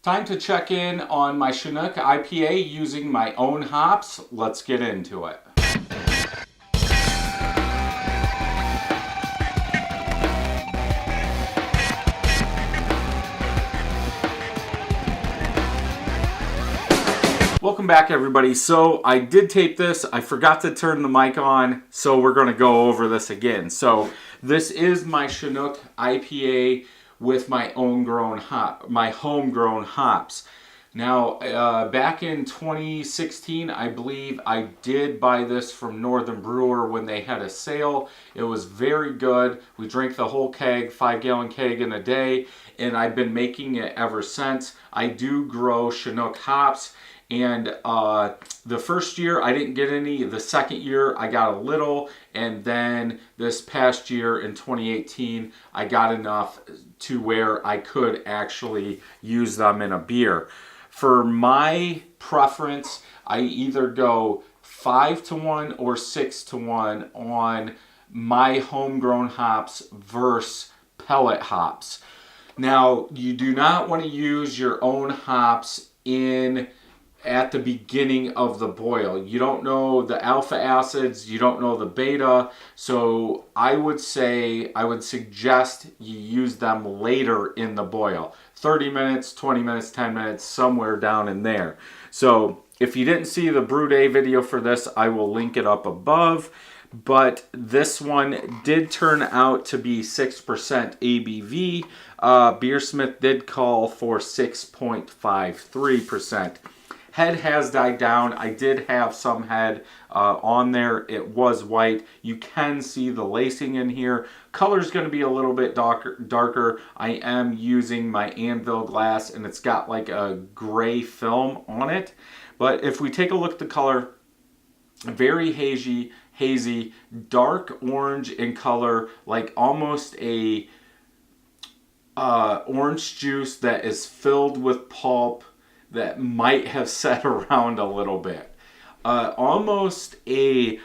Time to check in on my Chinook IPA using my own hops. Let's get into it. Welcome back, everybody. So I did tape this. I forgot to turn the mic on, so we're going to go over this again. So this is my Chinook IPA with my homegrown hops. Now, back in 2016, I believe I did buy this from Northern Brewer when they had a sale. It was very good. We drank the whole keg, 5-gallon keg in a day, and I've been making it ever since. I do grow Chinook hops. And the first year I didn't get any. The second year I got a little. And then this past year in 2018, I got enough to where I could actually use them in a beer. For my preference, I either go 5-1 or 6-1 on my homegrown hops versus pellet hops. Now, you do not want to use your own hops at the beginning of the boil. You don't know the alpha acids, you don't know the beta, so I would suggest you use them later in the boil. 30 minutes, 20 minutes, 10 minutes, somewhere down in there. So if you didn't see the brew day video for this, I will link it up above. But this one did turn out to be 6% ABV. Beersmith did call for 6.53%. Head has died down. I did have some head on there. It was white. You can see the lacing in here. Color's going to be a little bit darker. I am using my anvil glass, and it's got like a gray film on it. But if we take a look at the color, very hazy, dark orange in color, like almost a orange juice that is filled with pulp that might have sat around a little bit. Almost a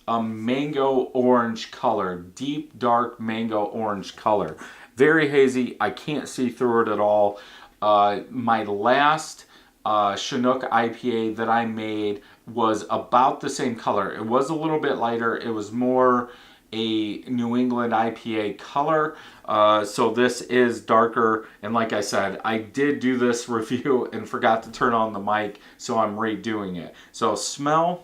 mango orange color, deep dark mango orange color. Very hazy. I can't see through it at all. My last Chinook IPA that I made was about the same color. It was a little bit lighter. It was more a New England IPA color. So this is darker, and like I said, I did do this review and forgot to turn on the mic, so I'm redoing it. So smell.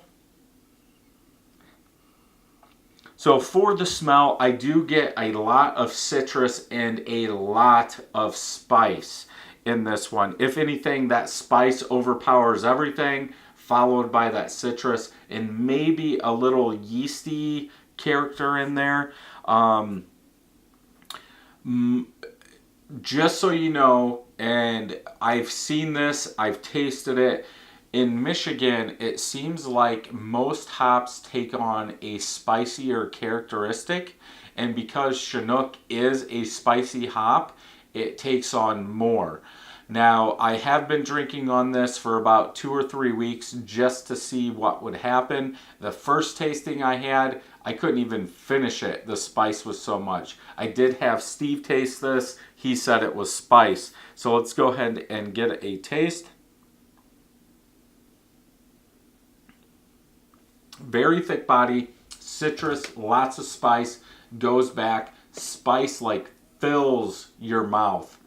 So for the smell, I do get a lot of citrus and a lot of spice in this one. If anything, that spice overpowers everything, followed by that citrus and maybe a little yeasty character in there. Just so you know, and I've seen this, I've tasted it, in Michigan, it seems like most hops take on a spicier characteristic, and because Chinook is a spicy hop, it takes on more. Now, I have been drinking on this for about 2 or 3 weeks just to see what would happen. The first tasting I had, I couldn't even finish it. The spice was so much. I did have Steve taste this. He said it was spice. So let's go ahead and get a taste. Very thick body, citrus, lots of spice, goes back. Spice like fills your mouth.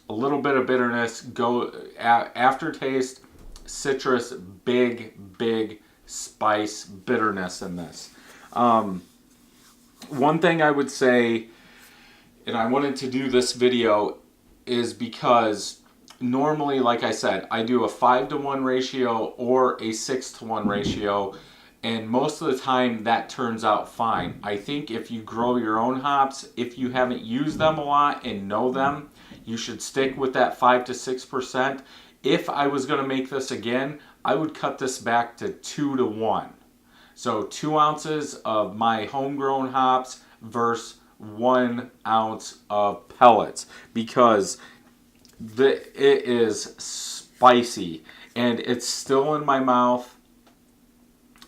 A little bit of bitterness, aftertaste, citrus, big spice bitterness in this. One thing I would say, and I wanted to do this video, is because normally, like I said, I do a 5-to-1 ratio or a 6-to-1 ratio, and most of the time that turns out fine. I think if you grow your own hops, if you haven't used them a lot and know them, you should stick with that 5 to 6%. If I was going to make this again, I would cut this back to 2-to-1. So 2 ounces of my homegrown hops versus 1 ounce of pellets, because it is spicy and it's still in my mouth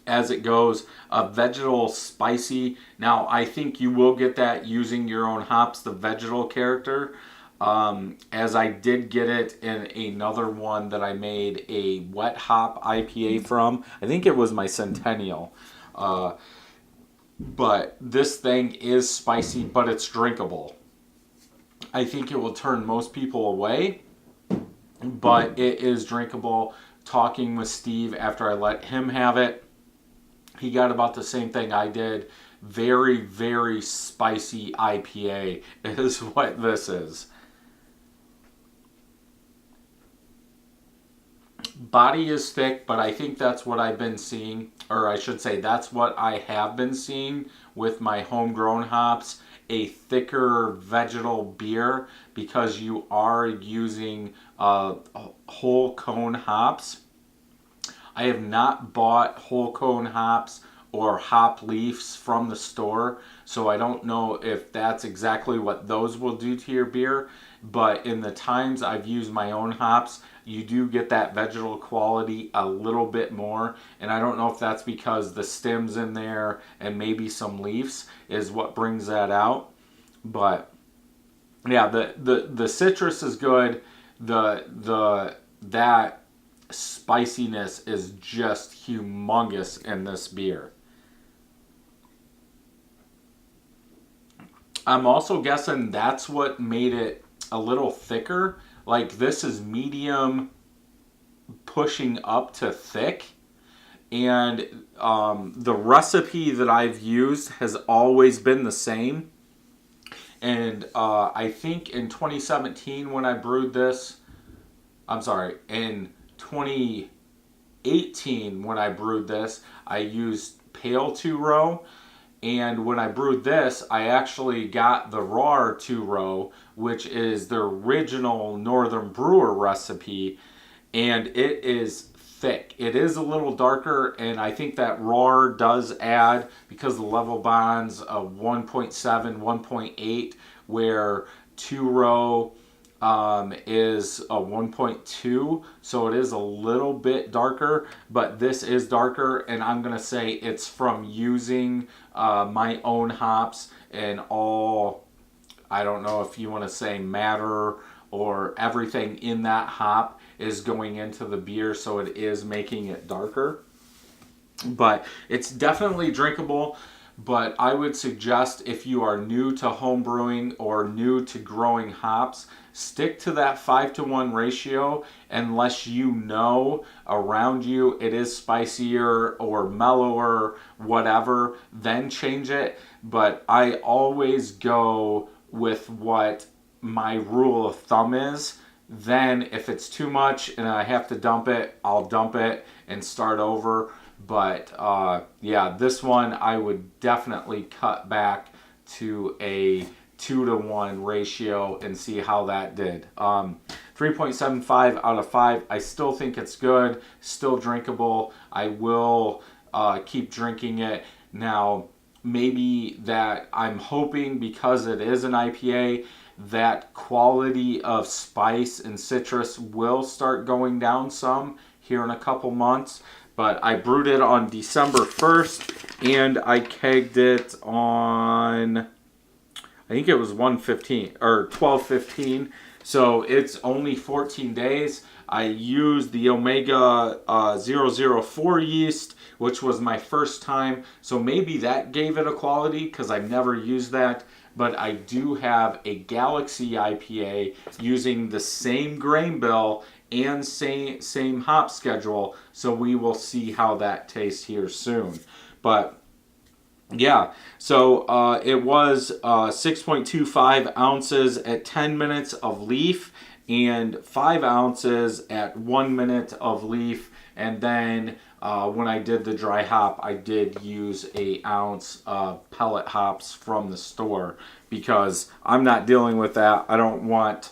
as it goes. Vegetal spicy. Now, I think you will get that using your own hops, the vegetal character. as I did get it in another one that I made a wet hop IPA from. I think it was my Centennial. But this thing is spicy, but it's drinkable. I think it will turn most people away, but it is drinkable. Talking with Steve after I let him have it, he got about the same thing I did. Very, very spicy IPA is what this is. Body is thick, but I think that's what I've been seeing, or I should say that's what I have been seeing with my homegrown hops, a thicker vegetal beer, because you are using whole cone hops. I have not bought whole cone hops or hop leaves from the store, so I don't know if that's exactly what those will do to your beer. But in the times I've used my own hops, you do get that vegetal quality a little bit more. And I don't know if that's because the stems in there and maybe some leaves is what brings that out. But yeah, the citrus is good. That spiciness is just humongous in this beer. I'm also guessing that's what made it a little thicker. Like this is medium pushing up to thick. And the recipe that I've used has always been the same. And I think in 2017 when I brewed this, I'm sorry, in 2018 when I brewed this, I used pale 2-row. And when I brewed this, I actually got the raw 2-row, which is the original Northern Brewer recipe, and it is thick. It is a little darker, and I think that raw does add, because the level bonds of 1.7, 1.8, where 2-row is a 1.2, so it is a little bit darker, but this is darker, and I'm gonna say it's from using my own hops and all, I don't know if you want to say matter or everything in that hop is going into the beer, so it is making it darker. But it's definitely drinkable. But I would suggest, if you are new to home brewing or new to growing hops, stick to that 5-to-1 ratio unless you know around you it is spicier or mellower, whatever, then change it. But I always go with what my rule of thumb is. Then if it's too much and I have to dump it, I'll dump it and start over. But yeah, this one I would definitely cut back to a 2-to-1 ratio and see how that did. 3.75 out of 5. I still think it's good, still drinkable. I will keep drinking it. Now, maybe that I'm hoping, because it is an IPA, that quality of spice and citrus will start going down some here in a couple months. But I brewed it on December 1st, and I kegged it on, I think it was 1/15 or 12/15. So it's only 14 days. I used the Omega 004 yeast, which was my first time. So maybe that gave it a quality, because I've never used that. But I do have a Galaxy IPA using the same grain bill and same hop schedule, so we will see how that tastes here soon. But yeah, so it was 6.25 ounces at 10 minutes of leaf and 5 ounces at 1 minute of leaf. And then when I did the dry hop, I did use 1 ounce of pellet hops from the store, because I'm not dealing with that. I don't want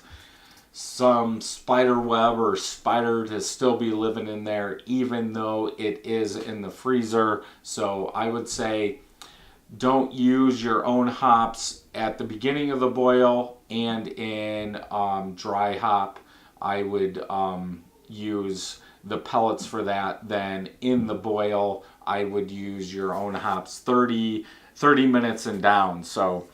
some spider web or spider to still be living in there, even though it is in the freezer. So I would say don't use your own hops at the beginning of the boil, and in dry hop I would use the pellets for that. Then in the boil I would use your own hops 30 minutes and down. So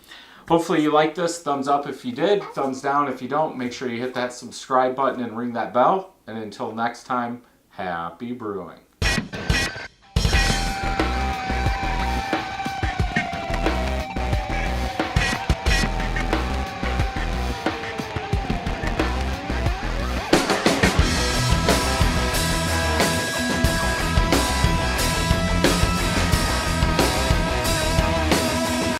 Hopefully you like this. Thumbs up if you did. Thumbs down if you don't. Make sure you hit that subscribe button and ring that bell. And until next time, happy brewing.